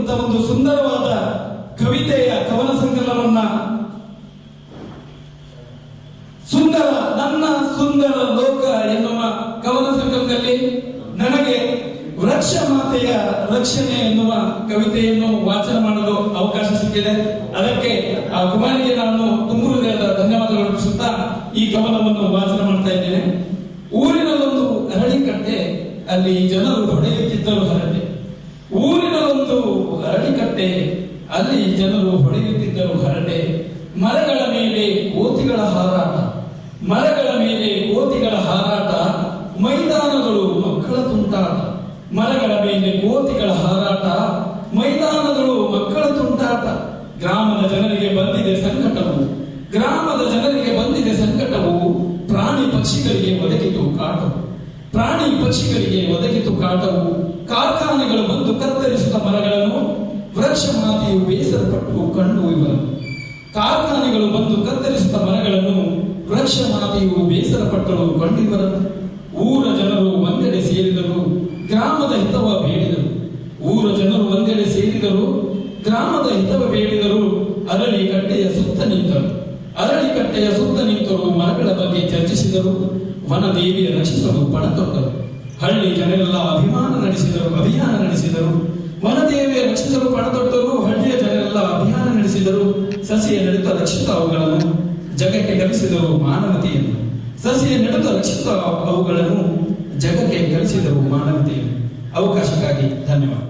ಬರೆದಿರುವಂತಹ ಒಂದು ಸುಂದರವಾದ ಕವಿತೆಯ ಕವನ ಸಂಕಲನವನ್ನ ಸುಂದರ ನನ್ನ ಸುಂದರ ಲೋಕ ಎನ್ನುವ ಕವನ ಸಂಕಲನದಲ್ಲಿ ನನಗೆ ವೃಕ್ಷ ಮಾತೆಯ ರಕ್ಷಣೆ ಎನ್ನುವ ಕವಿತೆಯನ್ನು ವಾಚನ ಮಾಡಲು ಅವಕಾಶ ಸಿಕ್ಕಿದೆ. ಅದಕ್ಕೆ ಆ ಕುಮಾರಿಗೆ ನಾನು ತುಂಬ ಹೃದಯದ ಧನ್ಯವಾದಗಳು ಅರ್ಪಿಸುತ್ತಾ ಈ ಕವನವನ್ನು ವಾಚನ ಮಾಡ್ತಾ ಇದ್ದೇನೆ. ಊರಿನಲ್ಲೊಂದು ಅರಳಿಕಟ್ಟೆ, ಅಲ್ಲಿ ಜನರು ಹೊಡೆಯುತ್ತಿದ್ದರು ಹರಟೆ. ಊರಿನಲ್ಲೊಂದು ಅರಳಿಕಟ್ಟೆ, ಅಲ್ಲಿ ಜನರು ಹೊಡೆಯುತ್ತಿದ್ದರು ಹರಟೆ. ಮರಗಳ ಮೇಲೆ ಕೋತಿಗಳ ಹಾರಾಟ, ಮರಗಳ ಮೇಲೆ ಕೋತಿಗಳ ಹಾರಾಟ, ಮೈದಾನಗಳು ಮಕ್ಕಳ ತುಂಟಾಟ. ಮರಗಳ ಮೇಲೆ ಕೋತಿಗಳ ಹಾರಾಟ, ಮೈದಾನಗಳು ಮಕ್ಕಳ ತುಂಟಾಟ. ಗ್ರಾಮದ ಜನರಿಗೆ ಬಂದಿದೆ ಸಂಕಟವು, ಗ್ರಾಮದ ಜನರಿಗೆ ಬಂದಿದೆ ಸಂಕಟವು. ಪ್ರಾಣಿ ಪಕ್ಷಿಗಳಿಗೆ ಒದಗಿತು ಕಾಟವು, ಪ್ರಾಣಿ ಪಕ್ಷಿಗಳಿಗೆ ಒದಗಿತು ಕಾಟವು. ಕಾರ್ಖಾನೆಗಳು ಬಂದು ಕತ್ತರಿಸಿದ ಮರಗಳನ್ನು ವೃಕ್ಷ ಮಾತೆಯು ಬೇಸರಪಟ್ಟು ಕಂಡು ಇವರು. ಕಾರ್ಖಾನೆಗಳು ಬಂದು ಕತ್ತರಿಸಿದ ಮರಗಳನ್ನು ವೃಕ್ಷ ಮಾತೆಯು ಬೇಸರಪಟ್ಟರು ಕಂಡಿರುವರು. ಊರ ಜನರು ಒಂದೆಡೆ ಸೇರಿದರು, ಗ್ರಾಮದ ಹಿತವ ಬೇಡಿದರು. ಊರ ಜನರು ಒಂದೆಡೆ ಸೇರಿದರು, ಗ್ರಾಮದ ಹಿತವ ಬೇಡಿದರು. ಅರಳಿ ಕಟ್ಟೆಯ ಸುತ್ತ ನಿಂತರು, ಅರಳಿ ಕಟ್ಟೆಯ ಸುತ್ತ ನಿಂತರು. ಮರಗಳ ಬಗ್ಗೆ ಚರ್ಚಿಸಿದರು, ವನದೇವಿಯ ರಕ್ಷಿಸಲು ಪಣ ತೊಟ್ಟರು. ಹಳ್ಳಿ ಜನರೆಲ್ಲ ಅಭಿಯಾನ ನಡೆಸಿದರು. ವನದೇವಿಯ ರಕ್ಷಿಸಲು ಪಣ ತೊಟ್ಟರು. ಹಳ್ಳಿಯ ಜನರೆಲ್ಲ ಅಭಿಯಾನ ನಡೆಸಿದರು. ಸಸಿಯ ನೆಡುತ್ತ ರಕ್ಷಿತ ಅವುಗಳನ್ನು ಜಗಕ್ಕೆ ಕಲಿಸಿದರು ಮಾನವತೆಯನ್ನು. ಸಸಿಯ ನೆಡುತ್ತ ರಕ್ಷಿತ ಅವುಗಳನ್ನು ಜಗಕ್ಕೆ ಕಲಿಸಿದರು ಮಾನವತೆಯನ್ನು. ಅವಕಾಶಕ್ಕಾಗಿ ಧನ್ಯವಾದ.